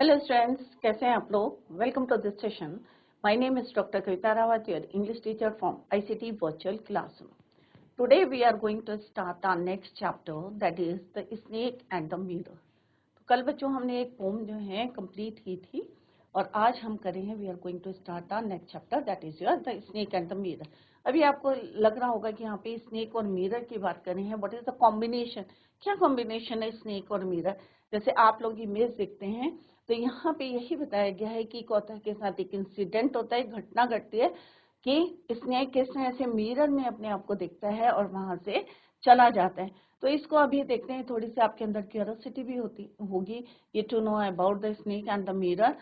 Hello students, कैसे हैं आप लोग। Welcome to this session. My name is doctor Kavita Rawat, your English teacher from ICT virtual classroom. Today we are going to start our next chapter, that is the snake and the mirror. तो कल बच्चों हमने एक pome जो है complete की थी और आज हम करेंगे we are going to start our next chapter, that is your the snake and the mirror. अभी आपको लग रहा होगा कि यहाँ पे स्नेक और मिरर की बात कर रहे हैं। व्हाट इज द कॉम्बिनेशन, क्या कॉम्बिनेशन है स्नेक और मिरर। जैसे आप लोग इमेज देखते हैं तो यहाँ पे यही बताया गया है कि कौता के साथ एक इंसिडेंट होता है, घटना घटती है कि स्नेक किस तरह से मिरर में अपने आप को देखता है और वहां से चला जाता है। तो इसको अभी देखते हैं, थोड़ी सी आपके अंदर क्यूरियोसिटी भी होगी ये to know about the snake and the mirror.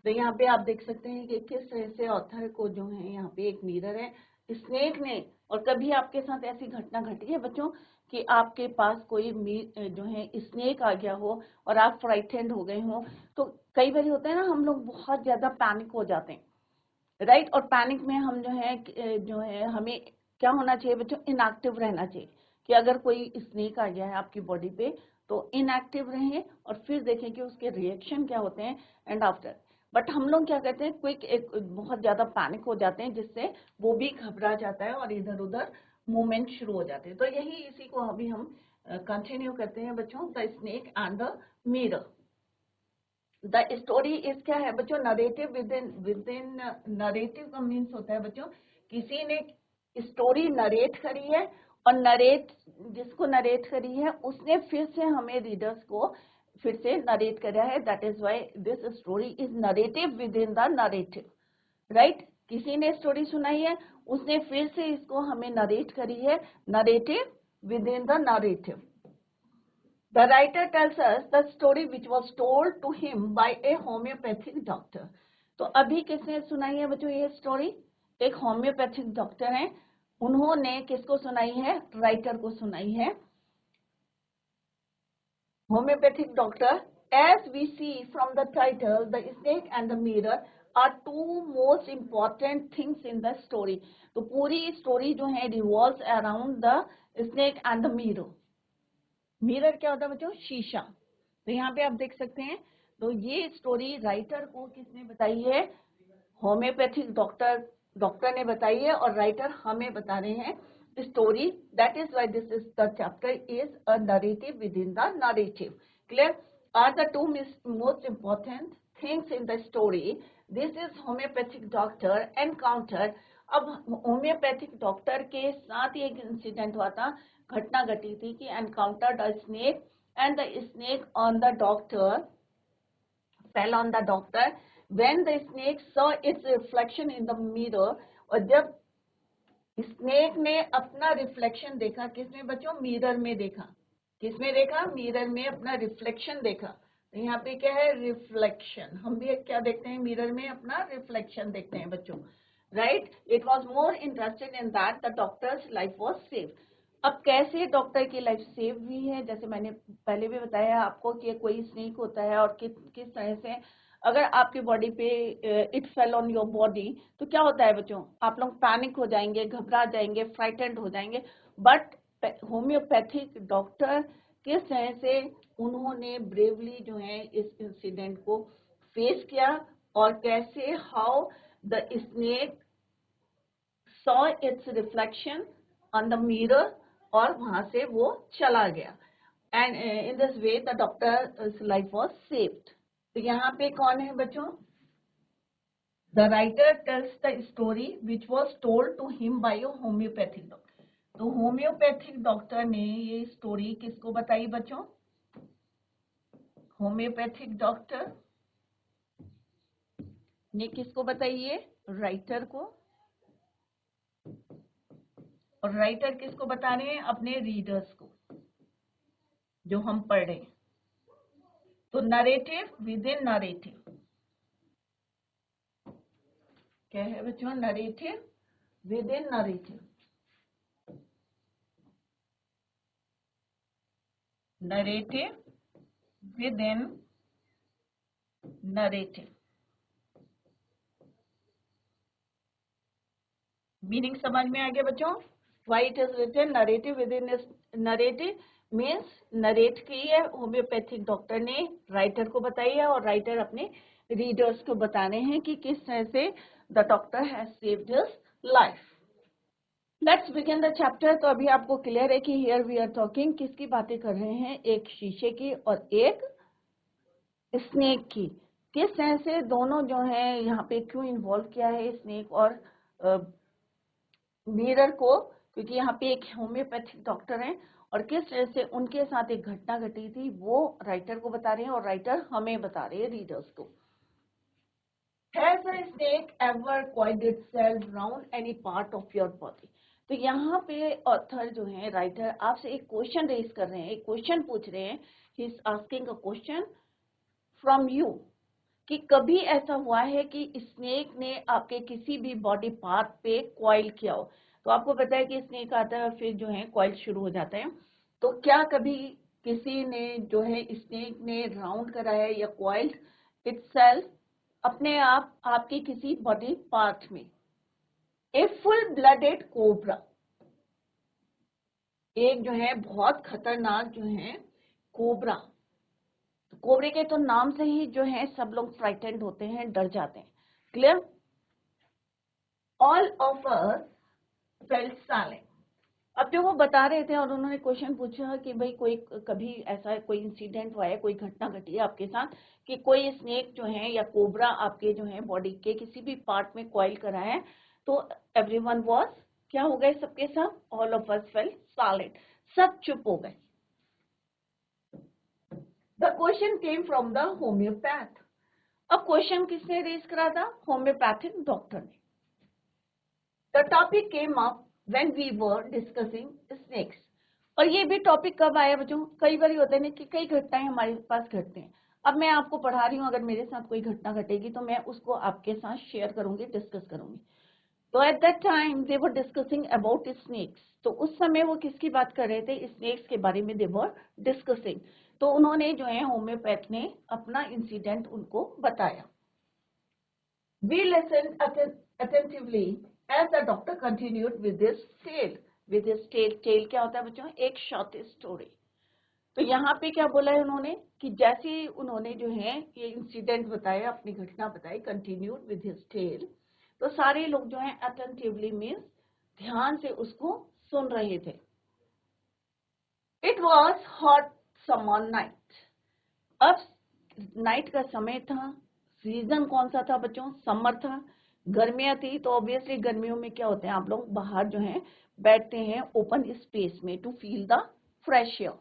तो यहाँ पे आप देख सकते हैं कि किस तरह से ऑथर को जो है यहाँ पे एक मिरर है स्नेक ने। और कभी आपके साथ ऐसी घटना घटी है बच्चों कि आपके पास कोई जो है स्नेक आ गया हो और आप फ्राइटेंड हो गए हो। तो कई बार होता है ना, हम लोग बहुत ज्यादा पैनिक हो जाते हैं, राइट। और पैनिक में हम जो है हमें क्या होना चाहिए बच्चों, इनएक्टिव रहना चाहिए। कि अगर कोई स्नेक आ गया है आपकी बॉडी पे तो इनएक्टिव रहें और फिर देखें कि उसके रिएक्शन क्या होते हैं एंड आफ्टर। बट हम लोग क्या कहते हैं, क्विक एक बहुत ज्यादा पैनिक हो जाते हैं जिससे वो भी घबरा जाता है और इधर उधर मूवमेंट शुरू हो जाते हैं। तो यही इसी को अभी हम कंटिन्यू करते हैं बच्चों, the snake and the mirror. The story is क्या है बच्चों, नरेटिव विद इन नरेटिव का मीन्स होता है बच्चों किसी ने स्टोरी नरेट करी है और नरेट जिसको नरेट करी है उसने फिर से हमें रीडर्स को फिर से नरेट करा है। That is why this story is narrative with in the narrative, right. किसी ने स्टोरी सुनाई है, उसने फिर से इसको हमें नरेट करी है, narrative with in the narrative. The writer tells us the story which was told to him by a homeopathic doctor. तो अभी किसने सुनाई है बच्चों ये स्टोरी, एक होम्योपैथिक डॉक्टर हैं, उन्होंने किसको सुनाई है, राइटर को सुनाई है। Homeopathic doctor, as we see from the title, the snake and the mirror are two most important things in the story. तो पूरी स्टोरी जो है revolves around the snake and the mirror. Mirror क्या होता है बच्चों, शीशा। तो यहाँ पे आप देख सकते हैं, तो ये स्टोरी राइटर को किसने बताई है, होम्योपैथिक डॉक्टर ने बताई है और राइटर हमें बता रहे हैं story. That is why this is the chapter is a narrative with in the narrative. Clear are the two most important things in the story. This is homeopathic doctor encounter. अब homeopathic doctor के साथ एक incident हुआ था, घटना घटी थी कि encounter the snake and the snake on the doctor fell on the doctor when the snake saw its reflection in the mirror। और जब स्नेक ने अपना रिफ्लेक्शन देखा, किसमें बच्चों, मिरर में देखा। किसमें देखा, मिरर में अपना रिफ्लेक्शन देखा। तो यहाँ पे क्या है, रिफ्लेक्शन। हम भी क्या देखते हैं, मिरर में अपना रिफ्लेक्शन देखते हैं बच्चों, right. It was more interested in that the doctors life was save. अब कैसे डॉक्टर की लाइफ सेव हुई है, जैसे मैंने पहले भी बताया आपको कि कोई स्नेक होता है और किस तरह से अगर आपकी बॉडी पे it fell on your body तो क्या होता है बच्चों, आप लोग पैनिक हो जाएंगे, घबरा जाएंगे, फ्राइटेंड हो जाएंगे। बट होम्योपैथिक डॉक्टर किस तरह से उन्होंने ब्रेवली जो है इस इंसिडेंट को फेस किया और कैसे how the snake saw its reflection on the mirror और वहां से वो चला गया। And in this way the doctor life was saved. तो यहाँ पे कौन है बच्चों, the writer tells the story which was told to him by a homeopathic doctor. तो होम्योपैथिक डॉक्टर ने ये स्टोरी किसको बताई बच्चों, होम्योपैथिक डॉक्टर ने किसको बताई, ये राइटर को। और राइटर किसको बता रहे हैं, अपने रीडर्स को जो हम पढ़ रहे हैं। तो नरेटिव विद इन नरेटिव क्या है बच्चों, narrative with in narrative. Narrative with in narrative meaning समझ में आ गया बच्चों, why it is written narrative with in narrative, means narrate की है होम्योपैथिक डॉक्टर ने, राइटर को बताई है और राइटर अपने रीडर्स को बताने हैं कि किस तरह से the doctor has saved his life. Let's begin the chapter. तो अभी आपको क्लियर है कि हियर वी आर टॉकिंग किसकी बातें कर रहे हैं, एक शीशे की और एक स्नेक की। किस तरह से दोनों जो है यहाँ पे क्यों इन्वॉल्व किया है स्नेक और मिरर को, क्योंकि यहाँ पे एक होम्योपैथिक डॉक्टर हैं और किस तरह से उनके साथ एक घटना घटी थी वो राइटर को बता रहे हैं और राइटर हमें बता रहे हैं रीडर्स को। Has a snake ever coiled itself round any part of your body? तो यहाँ पे ऑथर जो है राइटर आपसे एक क्वेश्चन रेज कर रहे हैं, एक क्वेश्चन पूछ रहे हैं। He is asking a question from you कि कभी ऐसा हुआ है कि स्नेक ने आपके किसी भी बॉडी पार्ट पे कॉइल किया हो। तो आपको पता है कि स्नेक आता है फिर जो है कॉइल शुरू हो जाता है। तो क्या कभी किसी ने जो है स्नेक ने राउंड करा है या कॉइल्ड इटसेल्फ अपने आप आपके किसी बॉडी पार्ट में। ए फुल ब्लडेड कोबरा, एक जो है बहुत खतरनाक जो है कोबरा। कोबरे के तो नाम से ही जो है सब लोग फ्राइटेंड होते हैं, डर जाते हैं। Clear? All of us felt silent. अब जो वो बता रहे थे और उन्होंने क्वेश्चन पूछा कि भाई कोई कभी ऐसा कोई इंसिडेंट हुआ है, कोई घटना घटी है आपके साथ कि कोई स्नेक जो है या कोबरा आपके जो है बॉडी के किसी भी पार्ट में कॉइल करा है। तो एवरीवन वाज, क्या हो गए सबके सब? All of us fail silent, सब चुप हो गए। The question came from the homeopath. अब क्वेश्चन किसने रेज करा था? होम्योपैथिक डॉक्टर ने। The topic came up when we were discussing snakes. और ये भी टॉपिक कब आया बच्चों? कई बार होता है ना कि कई घटनाएं हमारे पास घटते हैं। अब मैं आपको पढ़ा रही हूँ, अगर मेरे साथ कोई घटना घटेगी तो मैं उसको आपके साथ शेयर करूंगी, डिस्कस करूंगी। तो at that time they were discussing about snakes. तो उस समय वो किसकी बात कर रहे थे? स्नेक्स के बारे में दे वर डिस्कसिंग। तो उन्होंने जो है होम्योपैथ ने अपना इंसिडेंट उनको बताया। We listened attentively as the doctor continued with his tale. With his tale, tale क्या होता है बच्चों? एक शॉर्ट स्टोरी। तो यहाँ पे क्या बोला है उन्होंने कि जैसे उन्होंने जो है ये इंसिडेंट बताया, अपनी घटना बताई, कंटिन्यूड विद हिज टेल, तो सारे लोग जो है अटेंटिवली मीन्स ध्यान से उसको सुन रहे थे। It was hot summer night. अब नाइट का समय था। सीजन कौन सा था बच्चों? समर था, गर्मियां थी। तो ऑब्वियसली गर्मियों में क्या होते हैं, आप लोग बाहर जो है बैठते हैं ओपन स्पेस में to feel the fresh air.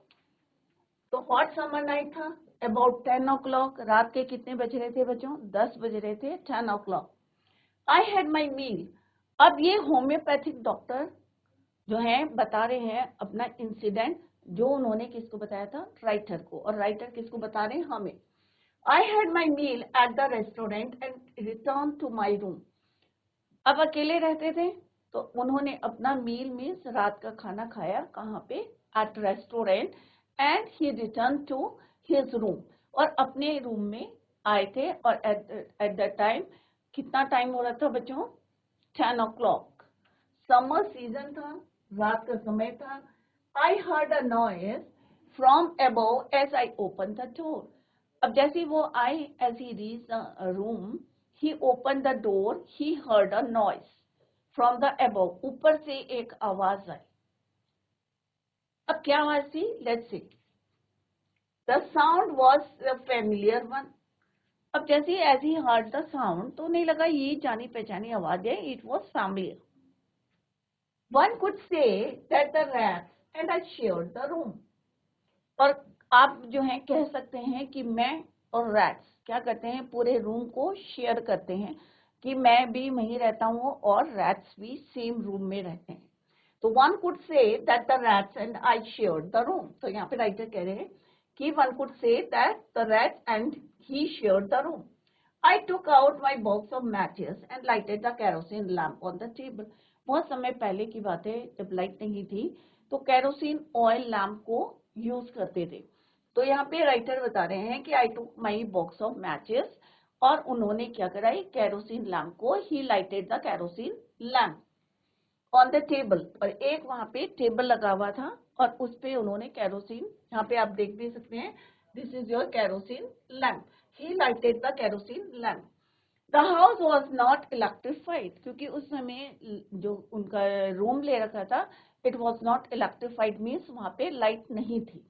तो हॉट समर नाइट था। अबाउट 10 o'clock, रात के कितने बज रहे थे बच्चों? 10 बज रहे थे, 10 o'clock। आई हैड माई मील। अब ये होम्योपैथिक डॉक्टर जो है बता रहे हैं अपना इंसिडेंट, जो उन्होंने किसको बताया था? राइटर को। और राइटर किसको बता रहे हैं? हमें। I had my meal at the restaurant and returned to my room. अब अकेले रहते थे तो उन्होंने अपना मील मीन्स रात का खाना खाया, कहाँ पे? At restaurant. And he return to his room, और अपने रूम में आए थे। और एट द टाइम कितना टाइम हो रहा था बच्चों? 10 o'clock। समर सीजन था, रात का समय था। I heard a noise from above as I open the door. अब जैसे वो आए, as he reach the room, he open the door, he heard a noise from the above. ऊपर से एक आवाज आई। अब क्या आवाज थी? Let's see. The sound was the familiar one. अब जैसे as he heard the sound तो नहीं लगा ये जानी पहचानी आवाज है, it was familiar. One could say that the rats and I shared the room. और आप जो है कह सकते हैं कि मैं और रैट्स क्या करते हैं? पूरे रूम को शेयर करते हैं, कि मैं भी वहीं रहता हूँ और रैट्स भी सेम रूम में रहते हैं। तो one could say that the rats and I shared the room. तो यहाँ पे राइटर कह रहे हैं कि one could say that the rat and he shared the room. I took out my box of matches and lighted the kerosene lamp on the table. बहुत समय पहले की बात है, जब लाइट नहीं थी तो केरोसिन ऑयल लैम्प को यूज करते थे। तो यहाँ पे राइटर बता रहे हैं कि I took my box of matches, और उन्होंने क्या कराई? केरोसिन लैम्प को, he lighted the kerosene lamp on the table. और एक वहां पे टेबल लगा हुआ था और उस पे उन्होंने केरोसिन, यहाँ पे आप देख भी सकते हैं, this is your kerosene lamp, he lighted the kerosene lamp. The house was not electrified, क्योंकि उस समय जो उनका रूम ले रखा था, it was not electrified means वहां पे लाइट नहीं थी।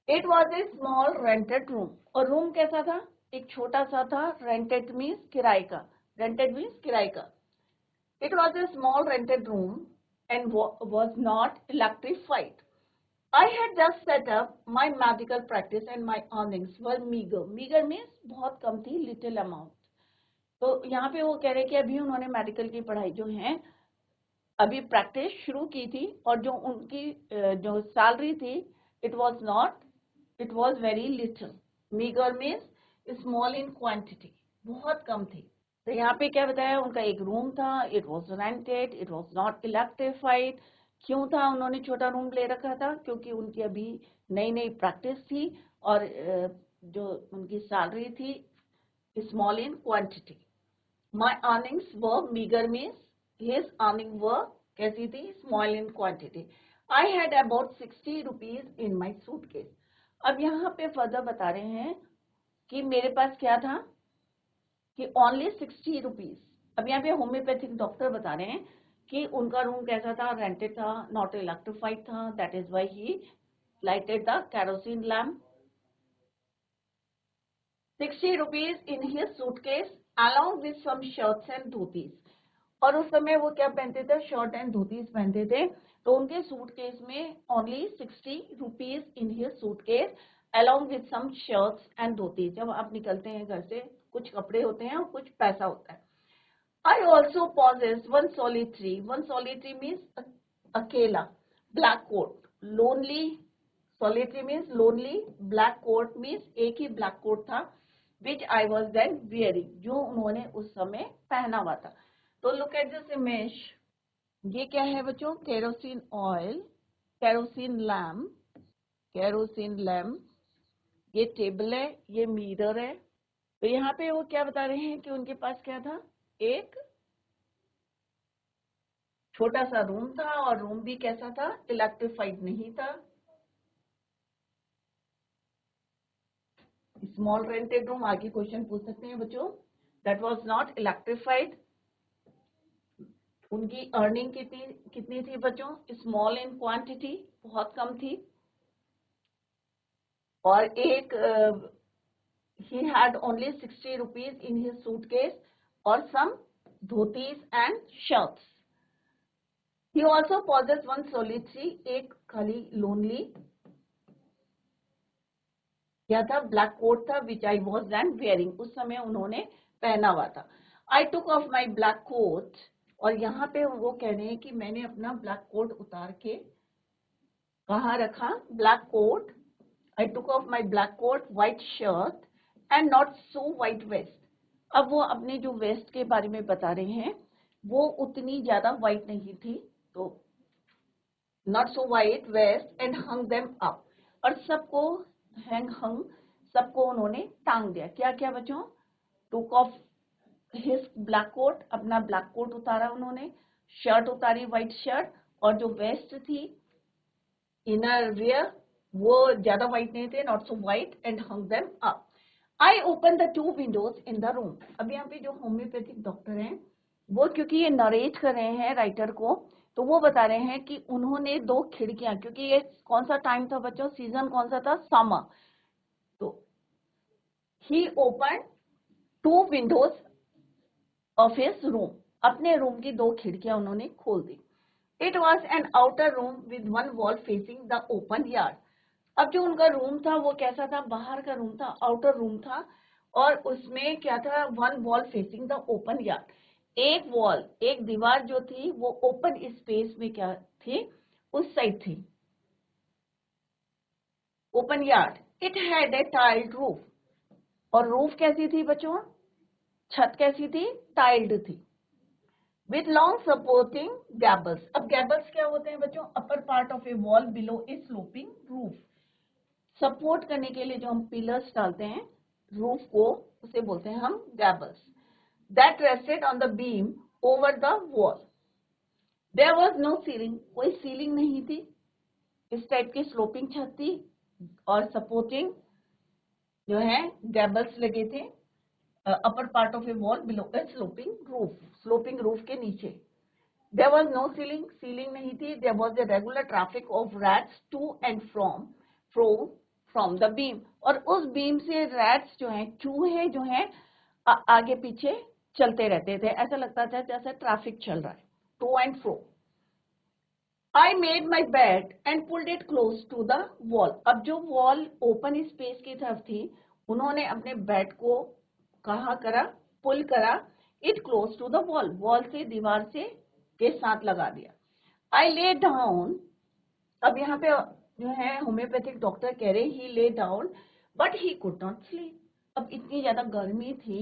It was a small rented room, और रूम कैसा था, एक छोटा सा था, रेंटेड मीन्स किराए का, रेंटेड मीन्स किराए का। It was a small rented room and was not electrified. I had just set up my medical practice and my earnings were meager. Meager means बहुत कम थी, little amount. तो यहाँ पे वो कह रहे हैं कि अभी उन्होंने मेडिकल की पढ़ाई जो है अभी प्रैक्टिस शुरू की थी, और जो उनकी जो सैलरी थी, it was very little. Meagre means small in quantity, बहुत कम थी। तो यहाँ पे क्या बताया, उनका एक रूम था, it was rented, it was not electrified. क्यों था उन्होंने छोटा रूम ले रखा था, क्योंकि उनकी अभी नई नई प्रैक्टिस थी, और जो उनकी सैलरी थी small in quantity. My earnings were meager means his earning were कैसी थी, small in quantity. I had about 60 rupees in my suitcase. अब यहाँ पे फर्दर बता रहे हैं कि मेरे पास क्या था, कि only 60 rupees। अब यहाँ पे होम्योपैथिक डॉक्टर बता रहे हैं कि उनका रूम कैसा था, रेंटेड था, नॉट इलेक्ट्रिफाइड था, that is why he lighted the kerosene lamp. 60 rupees in his suitcase along with some shirts and dhotis। और उस समय वो क्या पहनते थे, शर्ट एंड धोतीज पहनते थे। तो उनके सूटकेस में only 60 rupees in his suitcase along with some shirts and dhotis. जब आप निकलते हैं घर से, कुछ कपड़े होते हैं और कुछ पैसा होता है। I also possess one solitary means अकेला, black coat, lonely, solitary means lonely, black coat means एक ही black coat था, which I was then wearing, जो उन्होंने उस समय पहना हुआ था। तो लुक एट दिस इमेज, ये क्या है बच्चों, kerosene oil, kerosene lamp, kerosene lamp, ये टेबल है, ये मिरर है। तो यहाँ पे वो क्या बता रहे हैं कि उनके पास क्या था, एक छोटा सा रूम था, और रूम भी कैसा था, इलेक्ट्रिफाइड नहीं था, स्मॉल रेंटेड रूम। आगे क्वेश्चन पूछ सकते हैं बच्चों, दैट वाज नॉट इलेक्ट्रिफाइड। उनकी अर्निंग कितनी थी बच्चों, स्मॉल इन क्वांटिटी, बहुत कम थी। और एक he had only 60 rupees in his suitcase or some dhotis and shirts. He also possessed one solitary, एक खाली lonely क्या था, ब्लैक कोट था, which I was then wearing, उस समय उन्होंने पहना हुआ था। I took off my black coat, और यहाँ पे वो कह रहे हैं कि मैंने अपना ब्लैक कोट उतार के कहाँ रखा, black coat. I took off my black coat, white shirt and not so white vest। अब वो अपने जो वेस्ट के बारे में बता रहे हैं, वो उतनी ज्यादा व्हाइट नहीं थी, तो not so white vest and hung them up, और सबको hung सबको उन्होंने टांग दिया। क्या क्या बच्चों, took off his black coat, अपना ब्लैक कोट उतारा उन्होंने, शर्ट उतारी व्हाइट शर्ट, और जो वेस्ट थी इनर वियर वो ज्यादा व्हाइट नहीं थे, not so white, and hung them up. I open the 2 windows in the room. अब यहाँ पे जो होम्योपैथिक डॉक्टर हैं, वो क्योंकि ये नरेट कर रहे हैं राइटर को, तो वो बता रहे हैं कि उन्होंने 2 खिड़कियां, क्योंकि ये कौन सा टाइम था बच्चों, सीजन कौन सा था, समर। तो he open 2 windows of his room, अपने रूम की 2 खिड़कियां उन्होंने खोल दी। It was an outer room with 1 wall facing the open yard. अब जो उनका रूम था वो कैसा था, बाहर का रूम था, आउटर रूम था, और उसमें क्या था, 1 wall facing the open yard. एक वॉल, एक दीवार जो थी वो ओपन स्पेस में क्या थी, उस साइड थी, open yard. It had a tiled roof, और रूफ कैसी थी बच्चों, छत कैसी थी, टाइल्ड थी, विथ लॉन्ग सपोर्टिंग गैबल्स। अब गैबल्स क्या होते हैं बच्चों, अपर part of a wall below a sloping roof. Support करने के लिए जो हम पिलर्स डालते हैं रूफ को, उसे बोलते हैं हम gables. That rested on the beam over the wall. There was no ceiling, कोई सीलिंग नहीं थी, इस टाइप की स्लोपिंग छत थी और सपोर्टिंग जो है गैबल्स लगे थे upper part of a wall below a sloping roof के नीचे। There was no ceiling, ceiling नहीं थी। There was a regular traffic of rats to and from the beam, और उस बीम से रैट्स जो हैं, चूहे जो हैं आगे पीछे चलते रहते थे। ऐसा लगता था जैसे ट्रैफिक चल रहा है, to and fro. I made my bed and pulled it close to the wall. अब जो वॉल ओपन स्पेस की तरफ थी, उन्होंने अपने बेड को कहाँ करा, पुल करा, it close to the wall, wall से दीवार से के साथ लगा दिया। I lay down, अब यहाँ पे जो है होम्योपैथिक डॉक्टर कह रहे he lay down but he could not sleep. अब इतनी ज्यादा गर्मी थी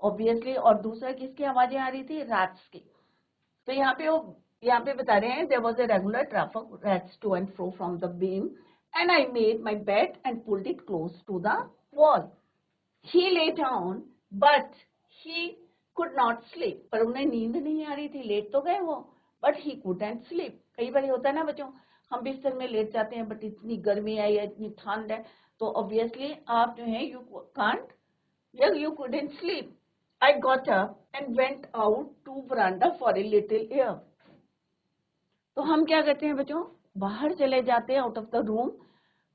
ऑब्वियसली, और दूसरा किसकी आवाजें आ रही थी, रैट्स की। तो यहाँ पे बता रहे हैं, there was a regular traffic rats to and fro from the beam and I made my bed and pulled it close to the wall. He lay down but he could not sleep, पर उन्हें नींद नहीं आ रही थी, late तो गए वो, but he couldn't sleep. कई बार होता है ना बच्चों, हम बिस्तर में लेट जाते हैं बट इतनी गर्मी आई है, इतनी ठंड है, तो ऑब्वियसली आप जो है you couldn't sleep. I got up and went out to veranda for a little air. तो हम क्या करते हैं बच्चों, बाहर चले जाते हैं out of the room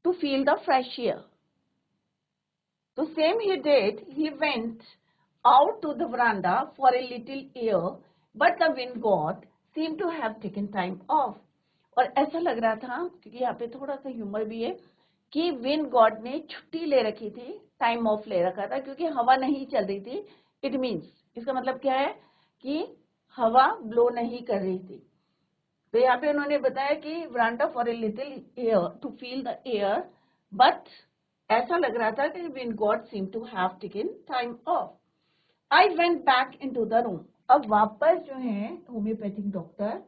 to feel the fresh air. तो same he did, he went out to the veranda for a little air, but the wind god seemed to have taken time off. और ऐसा लग रहा था, क्योंकि यहाँ पे थोड़ा सा ह्यूमर भी है, कि विंड गॉड ने छुट्टी ले रखी थी, टाइम ऑफ ले रखा था, क्योंकि हवा नहीं चल रही थी। इट मीन्स, इसका मतलब क्या है कि हवा ब्लो नहीं कर रही थी। तो यहाँ पे उन्होंने बताया कि veranda for a little air to feel the air, but ऐसा लग रहा था कि wind god seem to have taken time off. I went back into the room. अब वापस जो है homeopathic doctor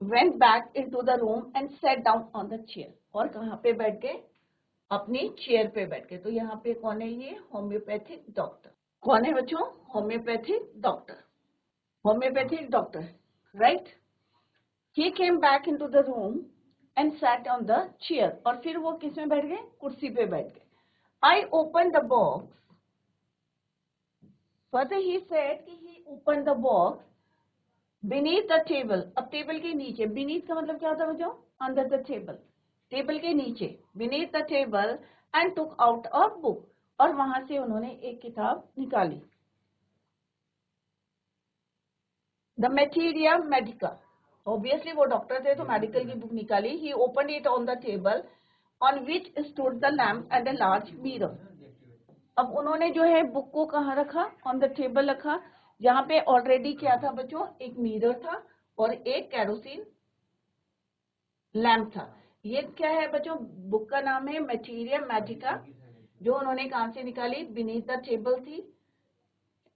went back into the room and sat down on the chair. और कहाँ पे बैठ गए, अपनी चेयर पे बैठ गए। तो यहाँ पे कौन है, ये होम्योपैथिक डॉक्टर। कौन है बच्चों, homeopathic doctor, homeopathic doctor, right. He came back into the room and sat on the chair. और फिर वो किस में बैठ गए, कुर्सी पे बैठ गए। I opened the box. Further he said कि he opened the box beneath the table. अब टेबल के नीचे, beneath का मतलब क्या होता है बच्चों, under the table, टेबल के नीचे, beneath the table and took out a book. और वहां से उन्होंने एक किताब निकाली, The Materia Medica. Obviously वो डॉक्टर थे तो मेडिकल की बुक निकाली। He opened it on the table on which stood the lamp and a large mirror. अब उन्होंने जो है बुक को कहाँ रखा, ऑन द टेबल रखा, जहां पे ऑलरेडी क्या था बच्चों, एक मिरर था और एक केरोसिन लैम्प था। ये क्या है बच्चों, बुक का नाम है मैटीरिया मैजिका, जो उन्होंने कहां से निकाली, बीनीथ द टेबल थी,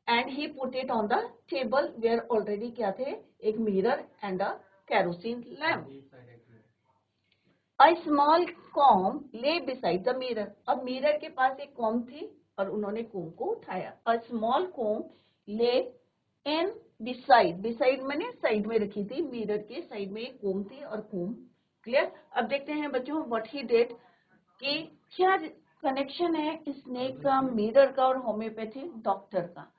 and he put it on the table where already क्या थे, एक mirror and a kerosene lamp. A small comb lay beside the mirror. अब मिरर के पास एक कॉम थी और उन्होंने कॉम को उठाया। A small comb lay in beside, beside मैंने साइड में रखी थी, मिरर के साइड में एक कॉम थी और कॉम। क्लियर। अब देखते हैं बच्चों व्हाट ही डिड, कि क्या कनेक्शन है स्नेक का, मिरर का और होम्योपैथिक डॉक्टर का।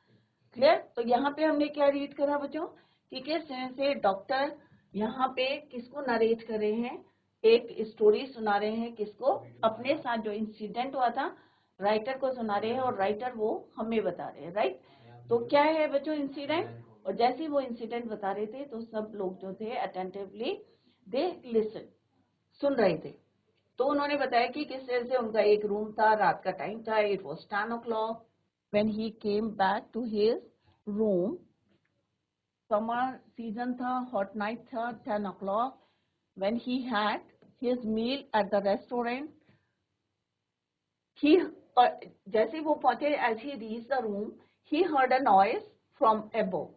क्लियर। तो यहाँ पे हमने क्या रीड करा बच्चों, कि किस तरह से डॉक्टर यहाँ पे किसको नरेट कर रहे हैं, एक स्टोरी सुना रहे हैं, किसको, अपने साथ जो इंसिडेंट हुआ था राइटर को सुना रहे हैं, और राइटर वो हमें बता रहे हैं, राइट। तो क्या है बच्चों इंसिडेंट, और जैसे ही वो इंसिडेंट बता रहे थे तो सब लोग जो थे अटेंटिवली दे लिसन, सुन रहे थे। तो उन्होंने बताया कि किस तरह से उनका एक रूम था, रात का टाइम था, it was 10 o'clock when he came back to his room. Summer season था, हॉट नाइट था, 10 o'clock when he had his meal at the restaurant. He जैसे वो पहुंचे, as he reached the room, he heard a noise from above.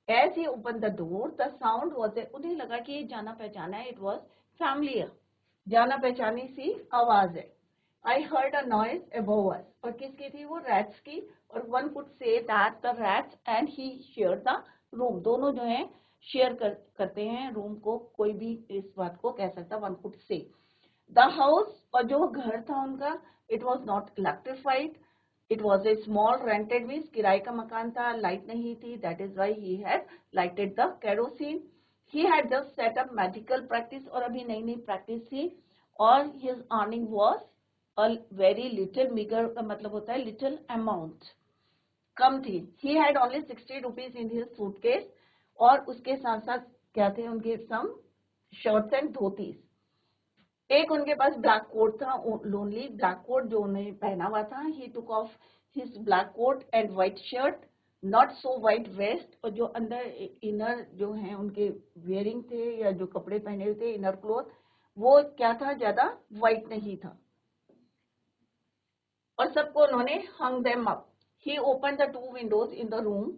As he opened the door, the sound was उन्हें लगा कि ये जाना पहचाना है, it was familiar, जाना पहचानी सी आवाज है। I heard a noise above us. और किसकी थी वो, rats की। और one could say that the rats and he shared the room. दोनों जो हैं शेयर करते हैं रूम को, कोई भी इस बात को कह सकता, one could say. The house, और जो घर था उनका, it was not electrified, it was a small rented, means किराए का मकान था, लाइट नहीं थी, that is why he had lighted the kerosene. He had just set up medical practice, और अभी नई नई प्रैक्टिस थी, और his earning was a very little, meagre का मतलब होता है लिटिल अमाउंट, कम थी। He had only 60 rupees in his suitcase, और उसके साथ साथ क्या थे उनके, सम शर्ट्स एंड धोतीज। एक उनके पास ब्लैक कोट था, लोनली ब्लैक कोट जो उन्हें पहना हुआ था। He took off his black coat and white shirt, not so white vest, और जो अंदर इनर जो है उनके वेयरिंग थे, या जो कपड़े पहने हुए थे इनर क्लोथ, वो क्या था, ज्यादा व्हाइट नहीं था, और सबको उन्होंने hung them up. He open the 2 windows in the room,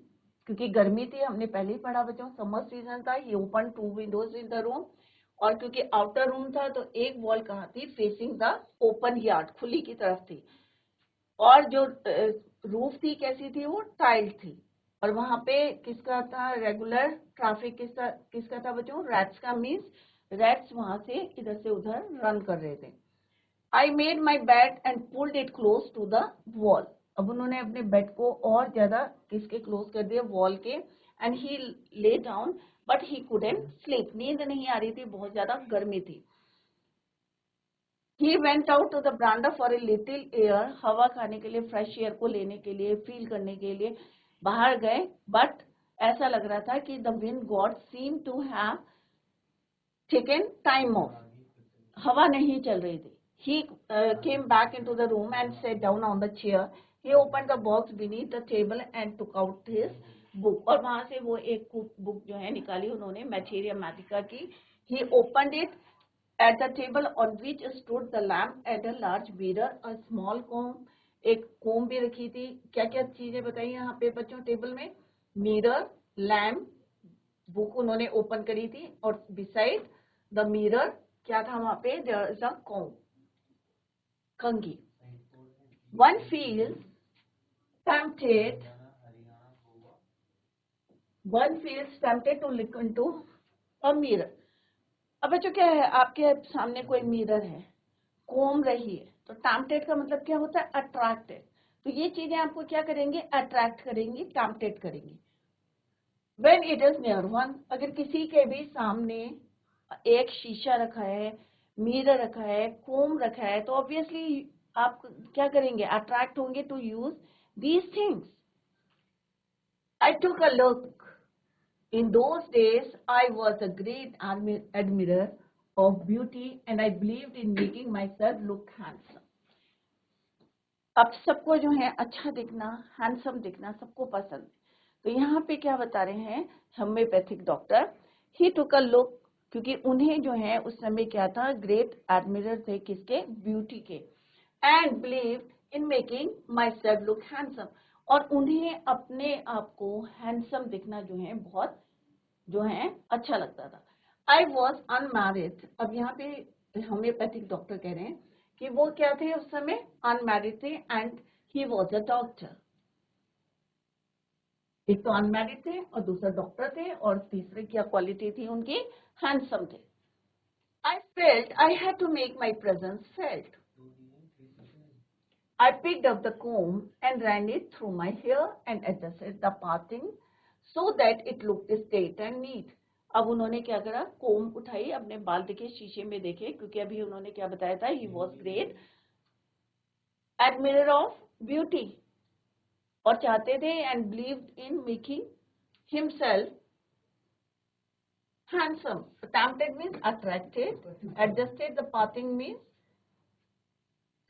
क्योंकि गर्मी थी, हमने पहले ही पढ़ा बच्चों, समर सीजन था। He open 2 windows in the room, और क्योंकि आउटर रूम था तो एक वॉल कहाँ थी, फेसिंग द ओपन यार्ड, खुली की तरफ थी, और जो रूफ थी कैसी थी, वो टाइल्ड थी, और वहां पे किसका था, रेगुलर ट्रैफिक किसका था बच्चों, रैट्स का, मीन्स रैट्स वहां से इधर से उधर रन कर रहे थे। I made my bed and pulled it close to the wall. अब उन्होंने अपने बेड को और ज्यादा किसके क्लोज कर दिया, वॉल के, and he lay down, but he couldn't sleep, नींद नहीं आ रही थी, बहुत ज्यादा गर्मी थी। He went out to the veranda for a little air, हवा खाने के लिए, फ्रेश एयर को लेने के लिए, फील करने के लिए बाहर गए, बट ऐसा लग रहा था कि the wind god seemed to have taken time off, हवा नहीं चल रही थी। He came back into the room and sat down on the chair. He opened the box beneath the table and took out his book. और वहां से वो एक बुक जो है निकाली उन्होंने, मैथेरिया मैथिका की। He opened it at the table on which stood the lamp and a large mirror, a small comb. एक comb भी रखी थी। क्या क्या चीजें बताई यहाँ पे बच्चों टेबल में, मिरर, लैम्प, बुक उन्होंने ओपन करी थी, और बिसाइड द मिरर क्या था वहां पे, देयर इज अ comb, कंघी। One feels tempted, one feels tempted to look into a mirror. अब बच्चों क्या है, आपके सामने कोई मिरर है, कोम रही है, तो टेम्पटेड का मतलब क्या होता है, अट्रैक्टेड। तो ये चीजें आपको क्या करेंगे, अट्रैक्ट करेंगी, टेम्पटेड करेंगी। When it is near one, अगर किसी के भी सामने एक शीशा रखा है, मिरर रखा है, कोम रखा है, तो ऑब्वियसली आप क्या करेंगे, अट्रैक्ट होंगे to use these things. I took a look. In those days, I was a great admirer of beauty and I believed in making myself look handsome. अब सबको जो है अच्छा दिखना, हैंडसम दिखना सबको पसंद है। तो यहाँ पे क्या बता रहे हैं homeopathic doctor, he took a look, क्योंकि उन्हें जो है उस समय क्या था, ग्रेट एडमिरर थे किसके, ब्यूटी के, and believe in making my self look handsome, और उन्हें अपने आप को हैंडसम दिखना जो है बहुत जो है अच्छा लगता था। आई वॉज अनमैरिड, अब यहाँ पे होम्योपैथिक डॉक्टर कह रहे हैं कि वो क्या थे उस समय, अनमैरिड थे, and he was a doctor. एक तो अनमैरिड थे और दूसरा डॉक्टर थे, और तीसरे क्या क्वालिटी थी उनकी, हैंडसम थे। I felt I had to make my presence felt. I picked up the comb and ran it through my hair and adjusted the parting so that it looked straight and neat. अब उन्होंने क्या करा, कोम उठाई, अपने बाल देखे, शीशे में देखे, क्योंकि अभी उन्होंने क्या बताया था, he was great admirer of beauty, और चाहते थे and believed in making himself handsome. Tempted means attracted, adjusted the parting means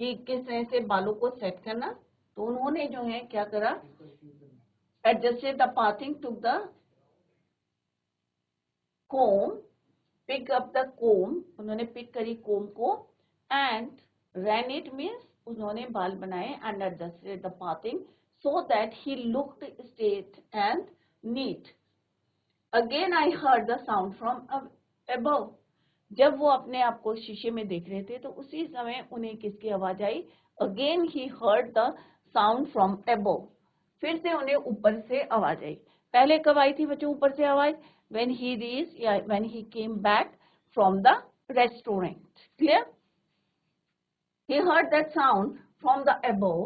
कि किस तरह से बालों को सेट करना। तो उन्होंने जो है क्या करा, adjusted the parting, took the comb, pick up the comb, उन्होंने पिक करी कोम को, and ran it means उन्होंने बाल बनाए, and adjusted the parting so that he looked straight and neat. Again I heard the sound from above. जब वो अपने आप को शीशे में देख रहे थे तो उसी समय उन्हें किसकी आवाज आई, again he heard the sound from above, फिर से उन्हें ऊपर से आवाज आई। पहले कब आई थी बच्चों ऊपर से आवाज, when he reached, yeah, when he came back from the restaurant. Clear? He heard that sound from the above.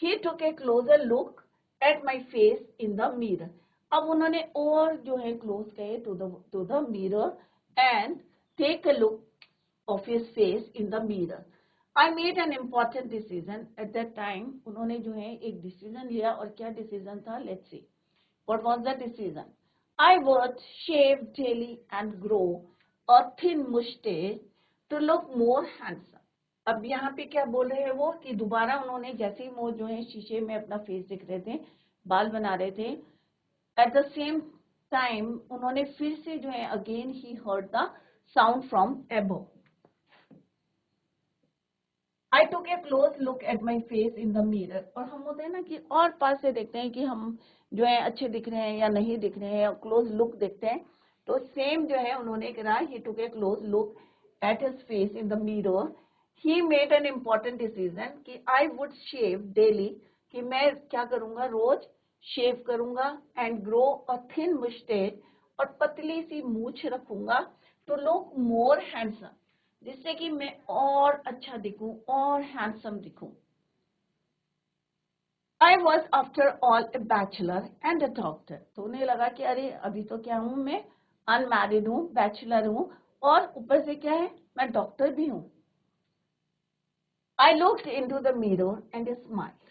He took a closer look at my face in the mirror. अब उन्होंने और जो है close गए to the mirror and take a look of his face in the mirror. I made an important decision at that time. उन्होंने जो है एक decision लिया और क्या decision था? Let's see. What was the decision? I would shave daily and grow a thin mustache to look more handsome. अब यहाँ पे क्या बोल रहे हैं वो कि दोबारा उन्होंने जैसे ही वो जो है शीशे में अपना फेस दिख रहे थे, बाल बना रहे थे, एट द सेम टाइम उन्होंने फिर से जो है again he heard the sound from above. I took a close look at my face in the mirror. और हम होते हैं ना कि और पास से देखते हैं कि हम जो है अच्छे दिख रहे हैं या नहीं दिख रहे हैं, क्लोज लुक देखते हैं. तो सेम जो है उन्होंने करा, he took a close look at his face in the mirror. He made an important decision कि आई वुड शेव डेली, कि मैं क्या करूंगा, रोज शेव करूंगा, एंड ग्रो अ थिन मुस्टेच, और पतली सी मूछ रखूंगा, टू लुक मोर हैंडसम, जिससे कि मैं और अच्छा दिखूं और हैंडसम दिखूं. I was after all a bachelor and a doctor. तो उन्हें लगा कि अरे अभी तो क्या हूं मैं, अनमैरिड हूं, बैचलर हूं, और ऊपर से क्या है, मैं डॉक्टर भी हूं. I looked into the mirror and smiled.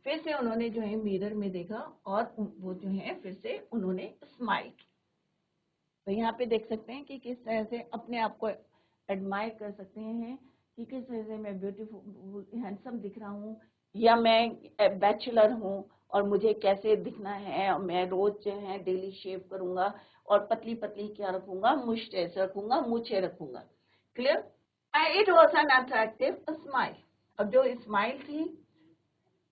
फिर से उन्होंने जो है मिरर में देखा और वो जो है फिर से उन्होंने स्माइल की. तो यहाँ पे देख सकते हैं कि किस तरह से अपने आप को एडमायर कर सकते हैं कि किस तरह से मैं ब्यूटीफुल हैंडसम दिख रहा हूँ, या मैं बैचलर हूँ और मुझे कैसे दिखना है. मैं रोज जो है डेली शेव करूंगा और पतली पतली क्या रखूंगा, मुस्टैच रखूंगा, मूछे रखूंगा. Clear? It was an attractive smile. अब जो स्माइल थी,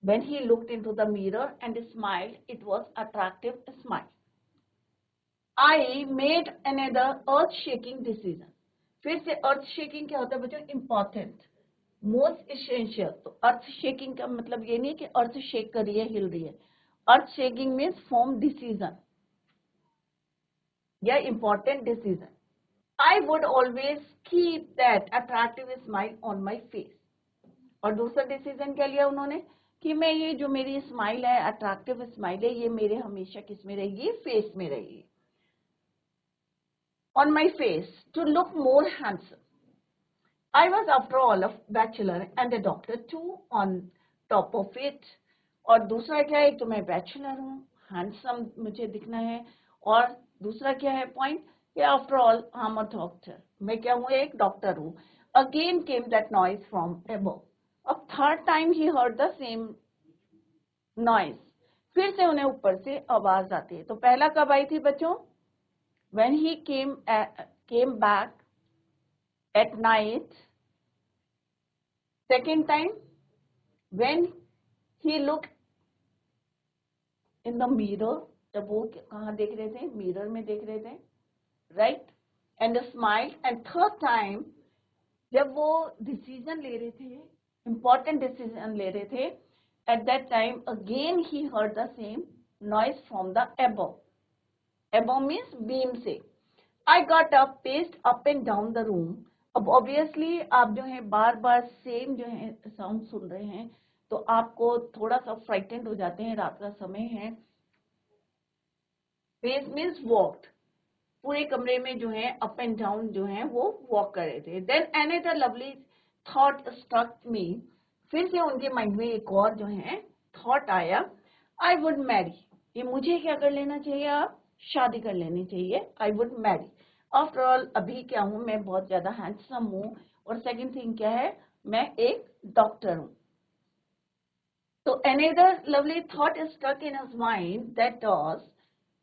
when he looked into the mirror and smiled, it was attractive smile. I made another earth-shaking decision. फिर से earth-shaking क्या होता है बच्चों? Important, most essential. तो earth-shaking का मतलब ये नहीं कि earth shake कर रही है, हिल रही है. Earth-shaking means form decision या important decision. I would always keep that attractive smile on my face. और दूसरा डिसीजन क्या लिया उन्होंने कि मैं ये जो मेरी स्माइल है, अट्रैक्टिव स्माइल है, ये मेरे हमेशा किस में रहेगी, फेस में रहेगी. On my face to look more handsome. I was after all a bachelor and a doctor too on top of it. और दूसरा क्या है, एक तो मैं बैचलर हूँ, हैंडसम मुझे दिखना है, और दूसरा क्या है पॉइंट कि after all I am a doctor, मैं क्या हूँ, एक डॉक्टर हूँ. Again came that noise from above. अब third time he heard the same noise. फिर से उन्हें ऊपर से आवाज आती है. तो पहला कब आई थी बच्चों? when he came back at night. second time when he looked in the mirror, जब वो कहाँ देख रहे थे, मिरर में देख रहे थे, right, and smile. And third time जब वो डिसीजन ले रहे थे, important decision ले रहे थे, at that time again he heard the same noise from the above. Above means beam से. I got up, paced up and down the room. अब obviously आप जो है बार बार सेम जो है साउंड सुन रहे हैं, तो आपको थोड़ा सा फ्राइटेंड हो जाते हैं, रात का समय है. पेस मीन्स वॉक्ड, पूरे कमरे में जो है अप एंड डाउन जो है वो वॉक कर रहे थे. Then another lovely thought struck me. फिर से उनके माइंड में एक और जो है थॉट आया, आई वुड मैरी. ये मुझे क्या कर लेना चाहिए, आप शादी कर लेनी चाहिए. I would marry. After all अभी क्या हूं, मैं बहुत ज्यादा हैंडसम हूं, और सेकंड थिंग क्या है, मैं एक डॉक्टर हूं. तो another lovely thought struck in his mind, that was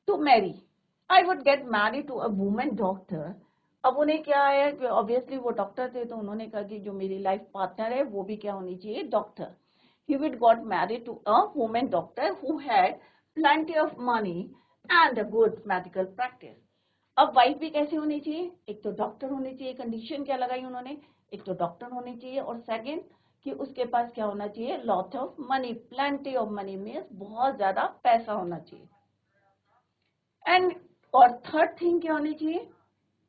to marry. I would get married to a woman doctor. अब उन्हें क्या है कि ऑब्वियसली वो डॉक्टर थे, तो उन्होंने कहा कि जो मेरी लाइफ पार्टनर है वो भी क्या होनी चाहिए, doctor. He would got married to a woman doctor who had plenty of money and a good medical practice. अब वाइफ भी कैसे होनी चाहिए, एक तो डॉक्टर होनी चाहिए. कंडीशन क्या लगाई उन्होंने, एक तो डॉक्टर होनी चाहिए, और सेकंड कि उसके पास क्या होना चाहिए, lot of money. Plenty of money means बहुत ज्यादा पैसा होना चाहिए. एंड और थर्ड थिंग क्या होनी चाहिए,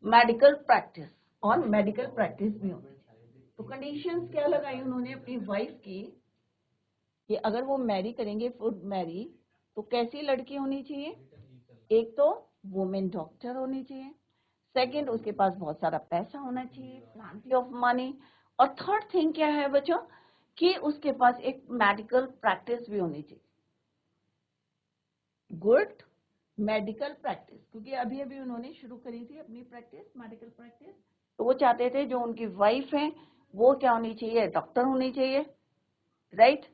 मेडिकल प्रैक्टिस, और मेडिकल प्रैक्टिस भी होनी चाहिए। तो कंडीशंस क्या लगाई उन्होंने अपनी वाइफ की कि अगर वो मैरी करेंगे, फुड मैरी, तो कैसी लड़की होनी चाहिए, एक तो वुमेन डॉक्टर होनी चाहिए, सेकंड उसके पास बहुत सारा पैसा होना चाहिए, प्लांटी ऑफ मनी, और थर्ड थिंग क्या है बच्चों कि उसके पास एक मेडिकल प्रैक्टिस भी होनी चाहिए, गुड मेडिकल प्रैक्टिस, क्योंकि अभी अभी उन्होंने शुरू करी थी अपनी प्रैक्टिस, मेडिकल प्रैक्टिस। तो वो चाहते थे जो उनकी वाइफ है वो क्या होनी चाहिए, डॉक्टर होनी चाहिए, राइट।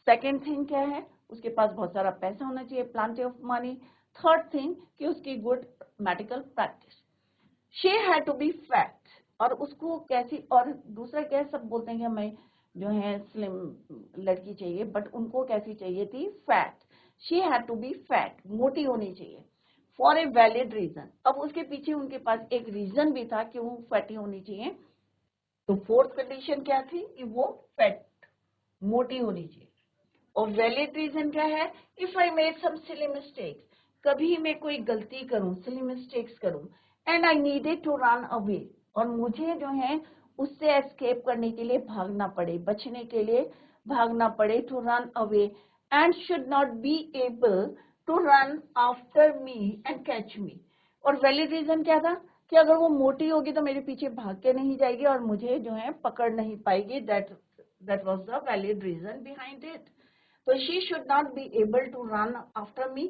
सेकेंड थिंग क्या है, उसके पास बहुत सारा पैसा होना चाहिए, plenty of money. Third thing कि उसकी good medical practice. She had to be fat, और उसको कैसी, और दूसरा क्या है, सब बोलते हैं कि हमें जो है स्लिम लड़की चाहिए, बट उनको कैसी चाहिए थी, fat. She had to be fat, मोटी होनी चाहिए, फॉर ए वैलिड रीजन। अब उसके पीछे उनके पास एक रीजन भी था कि वो फैटी होनी चाहिए। तो फोर्थ कंडीशन क्या थी कि वो फैट, मोटी होनी चाहिए। और वैलिड रीजन क्या है, if I made some silly mistakes, कभी मैं कोई गलती करूं, सिली मिस्टेक्स करूं, and I needed to run away, और मुझे जो है उससे एस्केप करने के लिए भागना पड़े, बचने के लिए भागना पड़े, to run away, and should not be able to run after me and catch me. और वैलिड रीजन क्या था कि अगर वो मोटी होगी तो मेरे पीछे भाग के नहीं जाएगी और मुझे जो है पकड़ नहीं पाएगी, that was the valid reason behind it. So she should not be able to run after me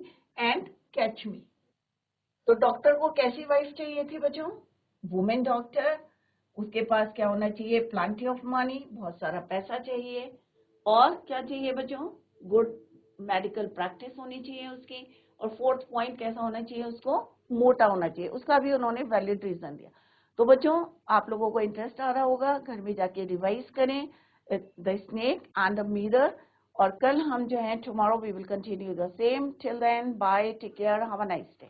and catch me. तो डॉक्टर को कैसी वाइफ चाहिए थी बच्चों, वुमेन डॉक्टर। उसके पास क्या होना चाहिए, प्लांटी ऑफ मनी, बहुत सारा पैसा चाहिए, और क्या चाहिए बच्चों, गुड मेडिकल प्रैक्टिस होनी चाहिए उसकी। और फोर्थ पॉइंट कैसा होना चाहिए, उसको मोटा होना चाहिए, उसका भी उन्होंने वैलिड रीजन दिया। तो बच्चों आप लोगों को इंटरेस्ट आ रहा होगा, घर में जाके रिवाइज करें the snake and the mirror. और कल हम जो है tomorrow we will continue the same. Till then bye, take care, have a nice day.